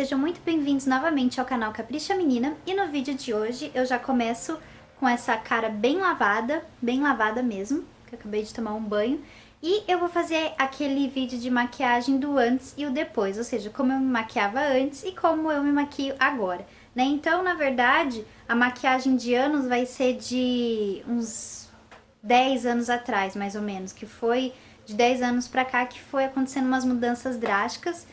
sejam muito bem-vindos novamente ao canal Capricha Menina. E no vídeo de hoje eu já começo com essa cara bem lavada mesmo, que eu acabei de tomar um banho. E eu vou fazer aquele vídeo de maquiagem do antes e o depois, ou seja, como eu me maquiava antes e como eu me maquio agora, né? Então, na verdade, a maquiagem de anos vai ser de uns 10 anos atrás, mais ou menos, que foi de 10 anos pra cá que foi acontecendo umas mudanças drásticas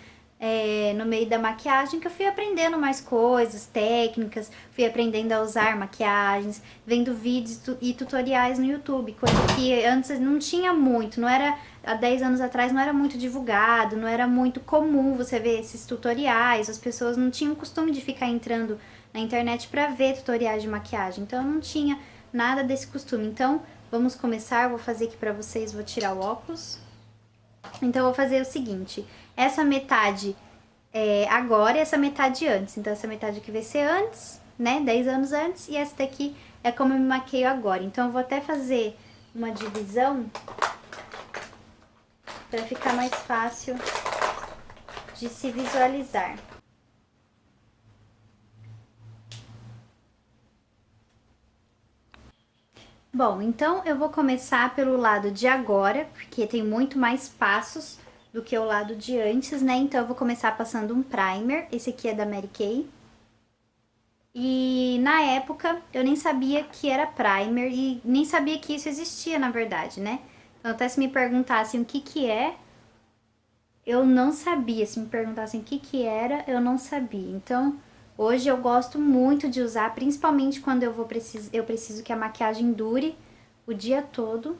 no meio da maquiagem, que eu fui aprendendo mais coisas, técnicas, fui aprendendo a usar maquiagens, vendo vídeos e tutoriais no YouTube, coisa que antes não tinha muito, não era, há 10 anos atrás não era muito divulgado, não era muito comum você ver esses tutoriais, as pessoas não tinham o costume de ficar entrando na internet pra ver tutoriais de maquiagem, então eu não tinha nada desse costume. Então, vamos começar, eu vou fazer aqui pra vocês, vou tirar o óculos. Então, eu vou fazer o seguinte, essa metade agora e essa metade antes. Então, essa metade aqui vai ser antes, né, 10 anos antes, e essa daqui é como eu me maqueio agora. Então, eu vou até fazer uma divisão para ficar mais fácil de se visualizar. Bom, então eu vou começar pelo lado de agora, porque tem muito mais passos do que o lado de antes, né? Então eu vou começar passando um primer, esse aqui é da Mary Kay. E na época eu nem sabia que era primer e nem sabia que isso existia, na verdade, né? Então até se me perguntassem o que que é, eu não sabia. Se me perguntassem o que que era, eu não sabia. Então, hoje eu gosto muito de usar, principalmente quando eu preciso que a maquiagem dure o dia todo,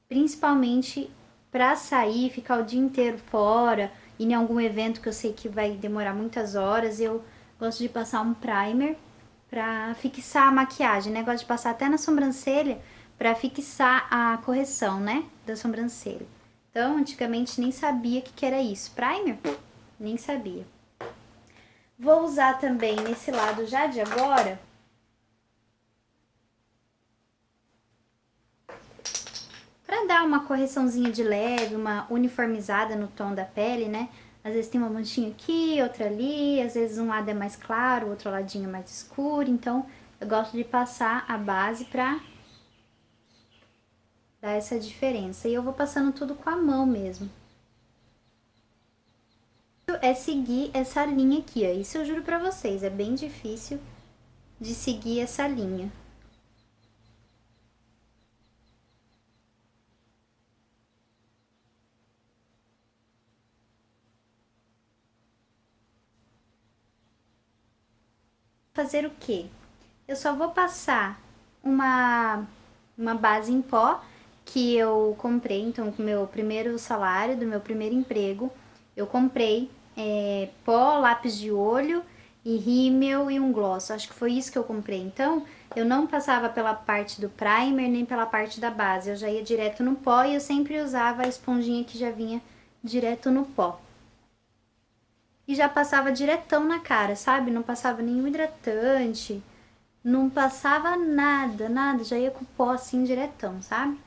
principalmente pra sair, ficar o dia inteiro fora, e em algum evento que eu sei que vai demorar muitas horas, eu gosto de passar um primer pra fixar a maquiagem, né? Gosto de passar até na sobrancelha pra fixar a correção, né, da sobrancelha. Então, antigamente nem sabia o que era isso. Primer? Nem sabia. Vou usar também nesse lado já de agora para dar uma correçãozinha de leve, uma uniformizada no tom da pele, né? Às vezes tem uma manchinha aqui, outra ali, às vezes um lado é mais claro, o outro ladinho é mais escuro. Então, eu gosto de passar a base pra dar essa diferença. E eu vou passando tudo com a mão mesmo. É seguir essa linha aqui, ó. Isso eu juro pra vocês, é bem difícil de seguir essa linha. Fazer o quê? Eu só vou passar uma base em pó que eu comprei, então com o meu primeiro salário, do meu primeiro emprego, eu comprei pó, lápis de olho e rímel e um gloss, acho que foi isso que eu comprei. Então, eu não passava pela parte do primer nem pela parte da base, eu já ia direto no pó e eu sempre usava a esponjinha que já vinha direto no pó. E já passava diretão na cara, sabe? Não passava nenhum hidratante, não passava nada, já ia com o pó assim diretão, sabe?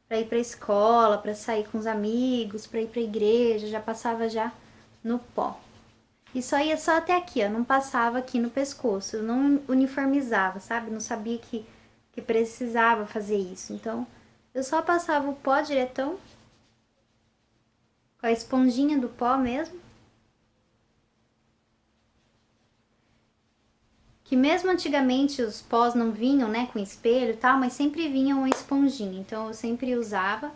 Pra ir pra escola, pra sair com os amigos, pra ir pra igreja, já passava já no pó. E só ia só até aqui, ó, não passava aqui no pescoço, eu não uniformizava, sabe? Não sabia que precisava fazer isso, então eu só passava o pó diretão, com a esponjinha do pó mesmo. Que mesmo antigamente os pós não vinham, né, com espelho e tal, mas sempre vinham uma esponjinha. Então eu sempre usava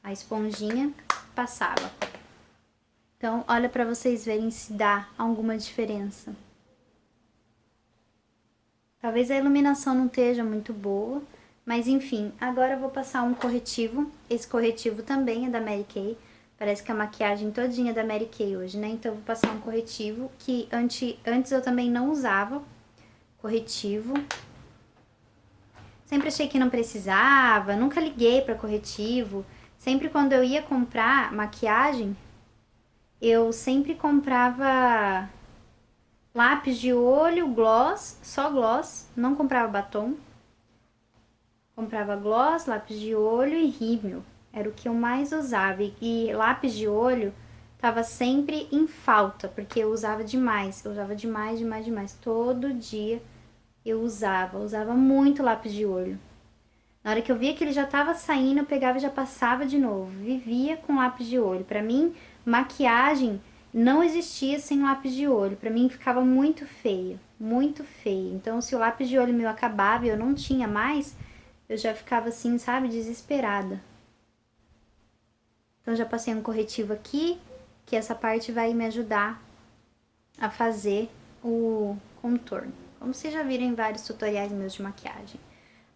a esponjinha, passava. Então, olha pra vocês verem se dá alguma diferença. Talvez a iluminação não esteja muito boa, mas enfim, agora eu vou passar um corretivo. Esse corretivo também é da Mary Kay. Parece que a maquiagem todinha é da Mary Kay hoje, né? Então eu vou passar um corretivo que antes eu também não usava. Corretivo. Sempre achei que não precisava, nunca liguei para corretivo. Sempre quando eu ia comprar maquiagem, eu sempre comprava lápis de olho, gloss, só gloss, não comprava batom. Comprava gloss, lápis de olho e rímel. Era o que eu mais usava. E lápis de olho tava sempre em falta, porque eu usava demais. Eu usava demais, demais, demais. Todo dia eu usava muito lápis de olho. Na hora que eu via que ele já tava saindo, eu pegava e já passava de novo. Vivia com lápis de olho. Pra mim, maquiagem não existia sem lápis de olho. Pra mim ficava muito feio, muito feio. Então, se o lápis de olho meu acabava e eu não tinha mais, eu já ficava assim, sabe, desesperada. Então, já passei um corretivo aqui, que essa parte vai me ajudar a fazer o contorno. Como vocês já viram em vários tutoriais meus de maquiagem.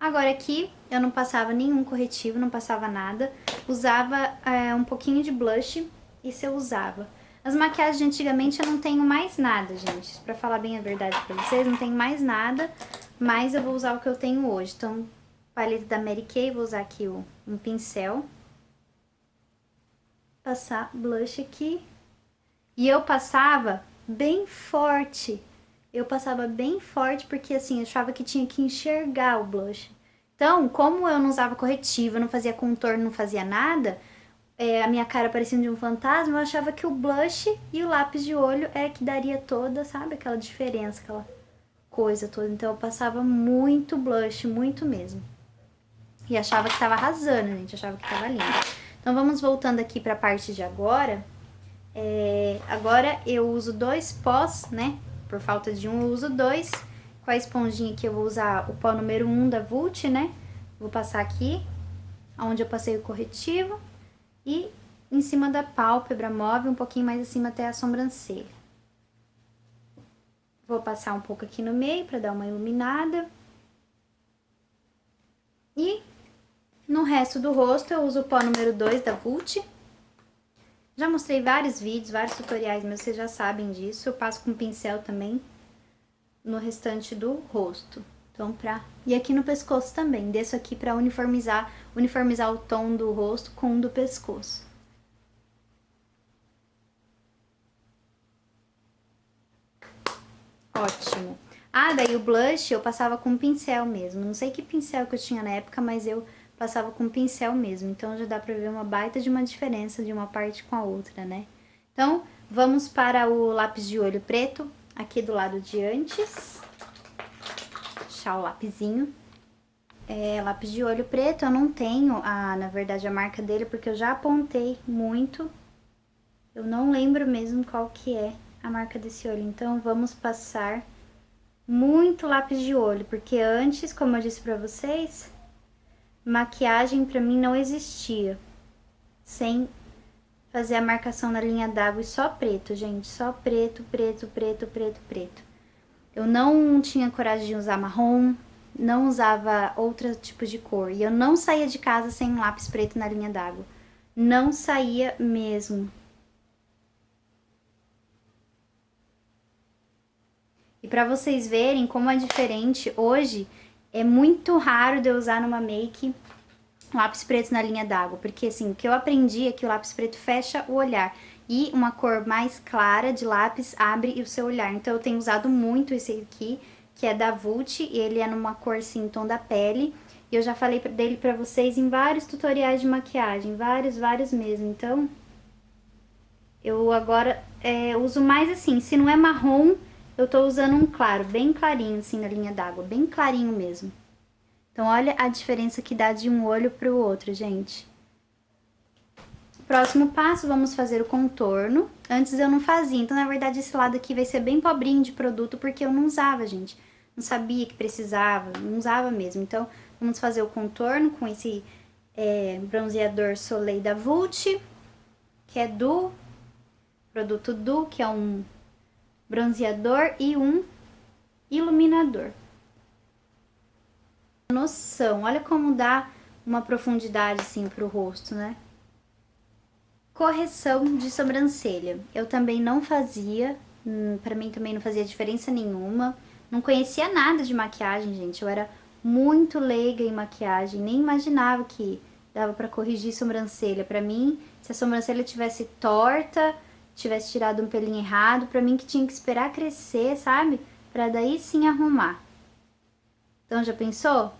Agora aqui eu não passava nenhum corretivo, não passava nada. Usava um pouquinho de blush, isso eu usava. As maquiagens de antigamente eu não tenho mais nada, gente. Pra falar bem a verdade pra vocês, não tenho mais nada. Mas eu vou usar o que eu tenho hoje. Então, paleta da Mary Kay, vou usar aqui um pincel. Passar blush aqui. E eu passava bem forte. Eu passava bem forte porque assim, eu achava que tinha que enxergar o blush. Então, como eu não usava corretivo, eu não fazia contorno, não fazia nada, a minha cara parecia de um fantasma, eu achava que o blush e o lápis de olho é que daria toda, sabe, aquela diferença, aquela coisa toda. Então eu passava muito blush, muito mesmo. E achava que tava arrasando, gente, achava que tava linda. Então vamos voltando aqui pra parte de agora. Agora eu uso 2 pós, né? Por falta de um, eu uso 2. Com a esponjinha aqui eu vou usar o pó número 1 da Vult, né? Vou passar aqui, onde eu passei o corretivo. E em cima da pálpebra móvel, um pouquinho mais acima até a sobrancelha. Vou passar um pouco aqui no meio pra dar uma iluminada. E no resto do rosto eu uso o pó número 2 da Vult. Já mostrei vários vídeos, vários tutoriais, mas vocês já sabem disso. Eu passo com pincel também no restante do rosto. Então, E aqui no pescoço também. Desço aqui pra uniformizar o tom do rosto com o do pescoço. Ótimo. Ah, daí o blush eu passava com pincel mesmo. Não sei que pincel que eu tinha na época, mas eu passava com pincel mesmo. Então já dá pra ver uma baita de uma diferença de uma parte com a outra, né? Então, vamos para o lápis de olho preto, aqui do lado de antes. Deixar o lapisinho. Lápis de olho preto eu não tenho, na verdade, a marca dele, porque eu já apontei muito. Eu não lembro mesmo qual que é a marca desse olho. Então, vamos passar muito lápis de olho, porque antes, como eu disse pra vocês, maquiagem pra mim não existia sem fazer a marcação na linha d'água e só preto, gente, só preto, preto, preto, preto, preto. Eu não tinha coragem de usar marrom, não usava outro tipo de cor, e eu não saía de casa sem um lápis preto na linha d'água. Não saía mesmo. E pra vocês verem como é diferente, hoje é muito raro de eu usar numa make lápis preto na linha d'água, porque assim, o que eu aprendi é que o lápis preto fecha o olhar e uma cor mais clara de lápis abre o seu olhar. Então eu tenho usado muito esse aqui, que é da Vult, e ele é numa cor assim, tom da pele. E eu já falei dele pra vocês em vários tutoriais de maquiagem, vários mesmo. Então, eu agora uso mais assim, se não é marrom, eu tô usando um claro, bem clarinho assim na linha d'água, bem clarinho mesmo. Então, olha a diferença que dá de um olho pro outro, gente. Próximo passo, vamos fazer o contorno. Antes eu não fazia, então na verdade esse lado aqui vai ser bem pobrinho de produto, porque eu não usava, gente. Não sabia que precisava, não usava mesmo. Então, vamos fazer o contorno com esse bronzeador Soleil da Vult, que é do produto Du, que é um bronzeador e um iluminador. Noção, olha como dá uma profundidade assim pro rosto, né? Correção de sobrancelha. Eu também não fazia, pra mim também não fazia diferença nenhuma. Não conhecia nada de maquiagem, gente. Eu era muito leiga em maquiagem, nem imaginava que dava pra corrigir sobrancelha. Pra mim, se a sobrancelha tivesse torta, tivesse tirado um pelinho errado, pra mim que tinha que esperar crescer, sabe? Pra daí sim arrumar. Então já pensou?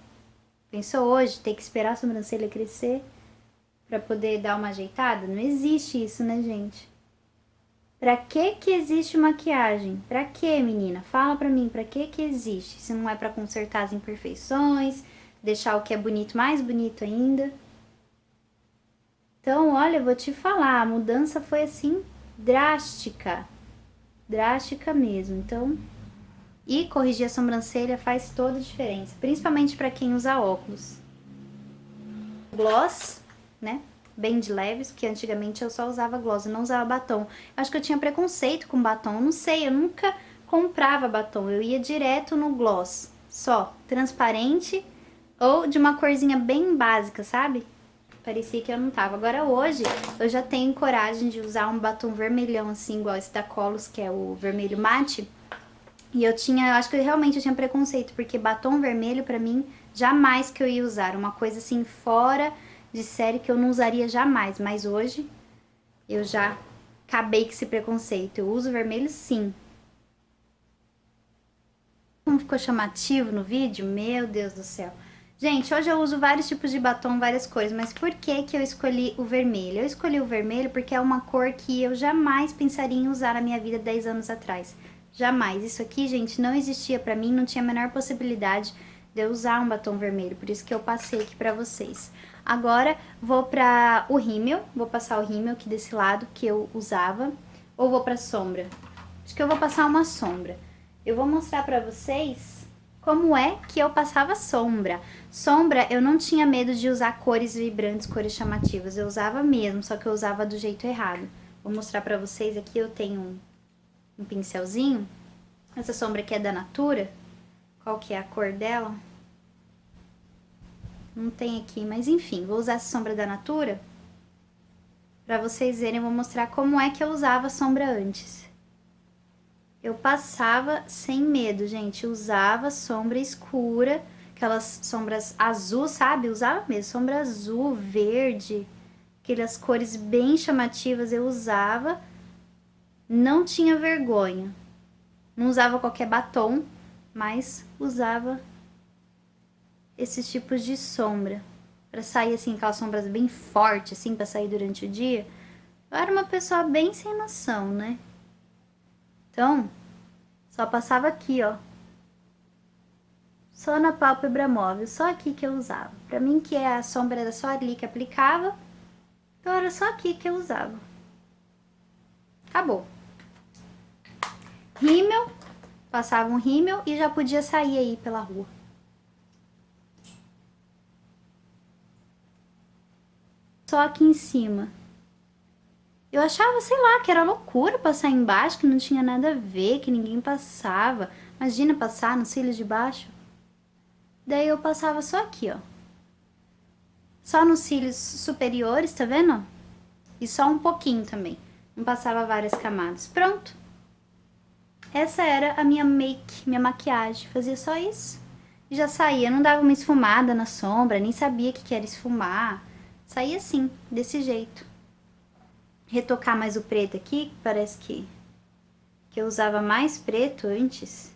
Pensou hoje ter que esperar a sobrancelha crescer pra poder dar uma ajeitada? Não existe isso, né, gente? Pra que existe maquiagem? Pra que, menina? Fala pra mim, pra que existe? Se não é pra consertar as imperfeições, deixar o que é bonito mais bonito ainda. Então, olha, eu vou te falar, a mudança foi assim drástica. Drástica mesmo. Então, e corrigir a sobrancelha faz toda a diferença, principalmente pra quem usa óculos. Gloss, né? Bem de leves, porque antigamente eu só usava gloss, eu não usava batom. Acho que eu tinha preconceito com batom, eu não sei, eu nunca comprava batom, eu ia direto no gloss, só, transparente ou de uma corzinha bem básica, sabe? Parecia que eu não tava. Agora hoje eu já tenho coragem de usar um batom vermelhão assim, igual esse da Colos, que é o vermelho mate. E eu tinha, acho que realmente eu tinha preconceito, porque batom vermelho pra mim jamais que eu ia usar, uma coisa assim fora de série que eu não usaria jamais, mas hoje eu já acabei com esse preconceito. Eu uso vermelho sim. Como ficou chamativo no vídeo? Meu Deus do céu. Gente, hoje eu uso vários tipos de batom, várias cores, mas por que que eu escolhi o vermelho? Eu escolhi o vermelho porque é uma cor que eu jamais pensaria em usar na minha vida 10 anos atrás. Jamais. Isso aqui, gente, não existia pra mim, não tinha a menor possibilidade de eu usar um batom vermelho, por isso que eu passei aqui pra vocês. Agora, vou pra o rímel, vou passar o rímel aqui desse lado que eu usava, ou vou pra sombra? Acho que eu vou passar uma sombra. Eu vou mostrar pra vocês como é que eu passava sombra. Sombra, eu não tinha medo de usar cores vibrantes, cores chamativas. Eu usava mesmo, só que eu usava do jeito errado. Vou mostrar pra vocês aqui, eu tenho um pincelzinho. Essa sombra aqui é da Natura. Qual que é a cor dela? Não tem aqui, mas enfim, vou usar essa sombra da Natura. Pra vocês verem, eu vou mostrar como é que eu usava a sombra antes. Eu passava sem medo, gente. Usava sombra escura, aquelas sombras azul, sabe? Usava mesmo, sombra azul, verde, aquelas cores bem chamativas eu usava. Não tinha vergonha. Não usava qualquer batom, mas usava esses tipos de sombra. Pra sair assim, aquelas sombras bem fortes, assim, pra sair durante o dia. Eu era uma pessoa bem sem noção, né? Então, só passava aqui, ó. Só na pálpebra móvel, só aqui que eu usava. Pra mim que a sombra era só ali que aplicava, então era só aqui que eu usava. Acabou. Rímel, passava um rímel e já podia sair aí pela rua. Só aqui em cima. Eu achava, sei lá, que era loucura passar embaixo, que não tinha nada a ver, que ninguém passava. Imagina passar nos cílios de baixo. Daí eu passava só aqui, ó. Só nos cílios superiores, tá vendo? E só um pouquinho também. Não passava várias camadas. Pronto. Essa era a minha make, minha maquiagem. Fazia só isso. E já saía. Não dava uma esfumada na sombra, nem sabia o que era esfumar. Saía assim, desse jeito. Retocar mais o preto aqui, parece que eu usava mais preto antes.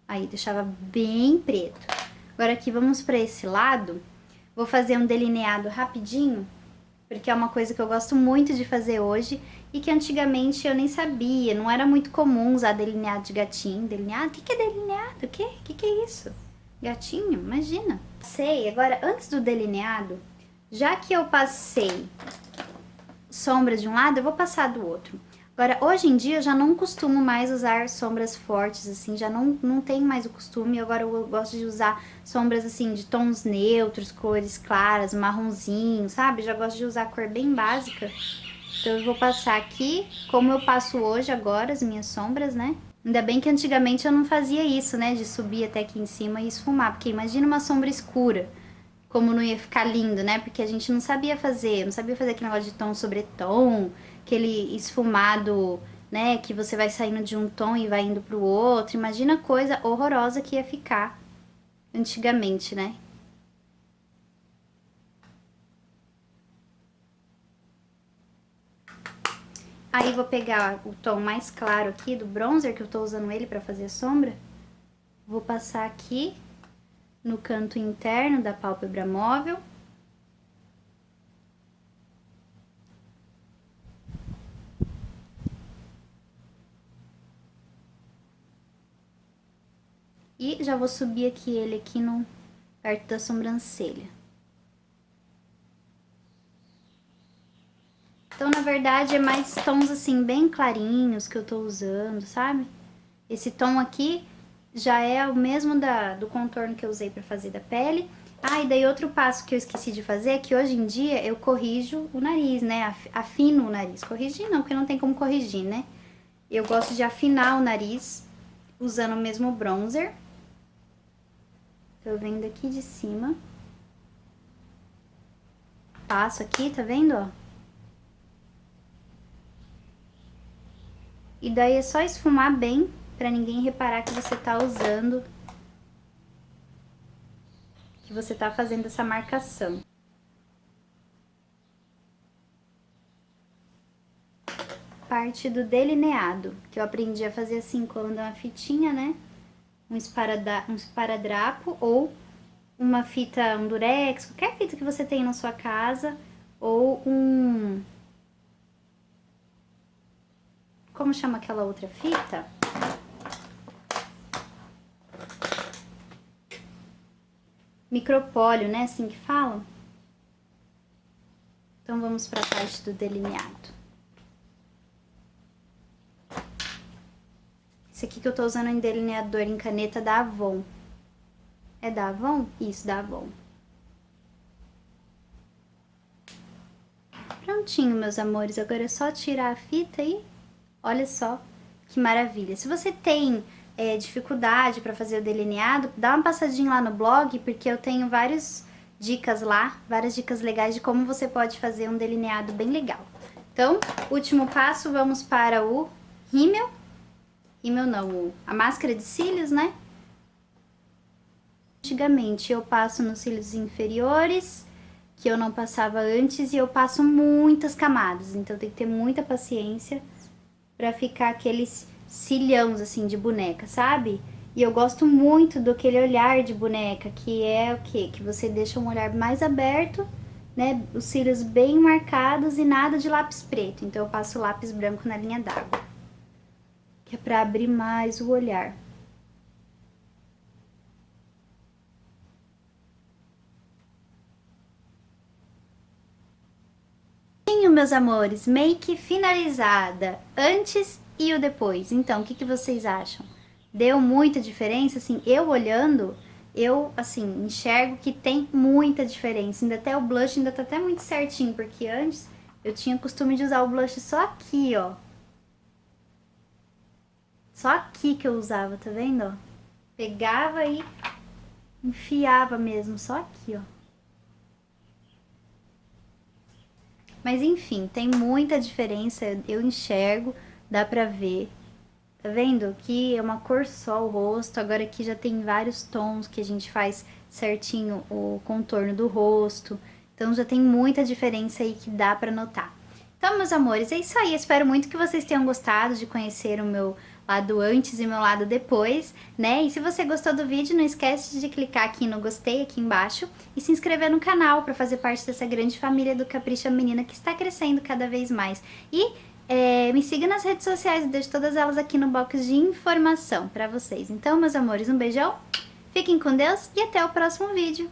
Aí, deixava bem preto. Agora aqui, vamos para esse lado. Vou fazer um delineado rapidinho, porque é uma coisa que eu gosto muito de fazer hoje e que antigamente eu nem sabia, não era muito comum usar delineado de gatinho. Delineado? O que é delineado? O que é isso? Gatinho? Imagina. Sei, agora antes do delineado, já que eu passei sombra de um lado, eu vou passar do outro. Agora, hoje em dia, eu já não costumo mais usar sombras fortes, assim, já não tenho mais o costume. Agora eu gosto de usar sombras, assim, de tons neutros, cores claras, marronzinho, sabe? Já gosto de usar cor bem básica. Então, eu vou passar aqui, como eu passo hoje, agora, as minhas sombras, né? Ainda bem que antigamente eu não fazia isso, né? De subir até aqui em cima e esfumar, porque imagina uma sombra escura. Como não ia ficar lindo, né? Porque a gente não sabia fazer, aquele negócio de tom sobre tom, aquele esfumado, né? Que você vai saindo de um tom e vai indo pro outro. Imagina a coisa horrorosa que ia ficar antigamente, né? Aí vou pegar o tom mais claro aqui do bronzer, que eu tô usando ele pra fazer a sombra. Vou passar aqui no canto interno da pálpebra móvel. E já vou subir aqui ele aqui no perto da sobrancelha. Então, na verdade, é mais tons assim, bem clarinhos que eu tô usando, sabe? Esse tom aqui já é o mesmo do contorno que eu usei pra fazer da pele. Ah, e daí outro passo que eu esqueci de fazer é que hoje em dia eu corrijo o nariz, né? Afino o nariz. Corrigir não, porque não tem como corrigir, né? Eu gosto de afinar o nariz usando o mesmo bronzer. Tô vendo aqui de cima. Passo aqui, tá vendo, ó? E daí é só esfumar bem, pra ninguém reparar que você tá usando, que você tá fazendo essa marcação. Parte do delineado, que eu aprendi a fazer assim, colando uma fitinha, né? Um esparadrapo ou uma fita, um durex, qualquer fita que você tenha na sua casa, ou como chama aquela outra fita? Micropólio, né? Assim que falam. Então, vamos para a parte do delineado. Esse aqui que eu tô usando é um delineador em caneta da Avon. É da Avon? Isso, da Avon. Prontinho, meus amores. Agora é só tirar a fita e olha só que maravilha. Se você tem dificuldade para fazer o delineado, dá uma passadinha lá no blog, porque eu tenho várias dicas lá, várias dicas legais de como você pode fazer um delineado bem legal. Então, último passo, vamos para o rímel. Rímel não, a máscara de cílios, né? Antigamente eu passo nos cílios inferiores, que eu não passava antes, e eu passo muitas camadas, então tem que ter muita paciência pra ficar aqueles cílios assim de boneca, sabe? E eu gosto muito daquele olhar de boneca, que é o quê? Que você deixa um olhar mais aberto, né? Os cílios bem marcados e nada de lápis preto. Então eu passo lápis branco na linha d'água, que é pra abrir mais o olhar. Meus amores, make finalizada, antes e o depois. Então, o que vocês acham? Deu muita diferença? Assim, eu olhando, eu, assim, enxergo que tem muita diferença. Ainda até o blush ainda tá até muito certinho, porque antes eu tinha costume de usar o blush só aqui, ó. Só aqui que eu usava, tá vendo, ó? Pegava e enfiava mesmo, só aqui, ó. Mas enfim, tem muita diferença, eu enxergo, dá pra ver. Tá vendo? Aqui é uma cor só o rosto, agora aqui já tem vários tons que a gente faz certinho o contorno do rosto. Então já tem muita diferença aí que dá pra notar. Então, meus amores, é isso aí. Espero muito que vocês tenham gostado de conhecer o meu lado antes e meu lado depois, né? E se você gostou do vídeo, não esquece de clicar aqui no gostei, aqui embaixo, e se inscrever no canal para fazer parte dessa grande família do Capricha Menina que está crescendo cada vez mais. E me siga nas redes sociais, eu deixo todas elas aqui no box de informação para vocês. Então, meus amores, um beijão, fiquem com Deus e até o próximo vídeo.